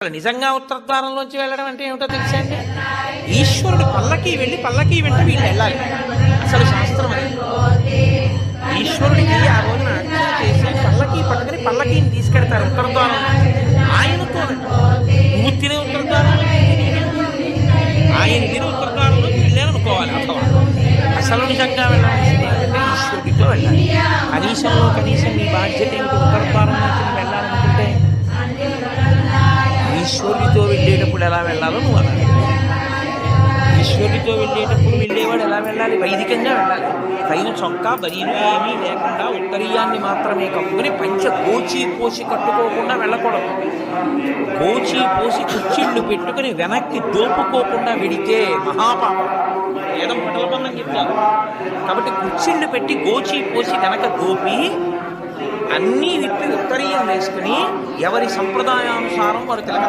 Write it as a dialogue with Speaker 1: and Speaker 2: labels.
Speaker 1: నిజంగా ఉత్తరద్వారంలోంచి వెళ్ళడం అంటే ఏమిటో తెలుసా అండి? ఈశ్వరుడు పల్లకి వెళ్ళి పల్లకి వెంట వీళ్ళు వెళ్ళాలి. అసలు శాస్త్రం అది. ఈశ్వరుడికి ఆ రోజున అర్చన చేసి పల్లకి పట్టుకుని పల్లకిని తీసుకెడతారు ఉత్తరద్వారం. ఆయనతో నువ్వు తినే ఉత్తరద్వారంలో ఆయన తినే ఉత్తరద్వారంలో వెళ్ళాలనుకోవాలి. అథవా అసలు నిజంగా వెళ్ళాల్సింది ఏంటంటే ఈశ్వరుడితో వెళ్ళాలి. కనీసం మీ బాధ్యత ఏమిటి? ఉత్తరద్వారం నుంచి వెళ్ళాలనుకుంటే ఈశ్వరుడితో వెళ్ళేటప్పుడు ఎలా వెళ్ళాలో నువ్వు అనాలి. ఈశ్వరుడితో వెళ్ళేవాడు ఎలా వెళ్ళాలి? వైదికంగా వెళ్ళాలి. పైన చొక్కా బరీలు ఏమీ లేకుండా ఉత్తరీయాన్ని మాత్రమే కప్పుకుని పంచ గోచి పోసి కట్టుకోకుండా వెళ్ళకూడదు. గోచి పోసి కుచ్చిళ్ళు పెట్టుకుని వెనక్కి దోపుకోకుండా వెడితే మహాపాపం. ఏదో పటలపన్నం చెప్తారు కాబట్టి కుచ్చిళ్ళు పెట్టి గోచి పోసి వెనక దోపి అన్నీ విప్పి ఉత్తరీయం వేసుకుని ఎవరి సంప్రదాయానుసారం వారు తిలక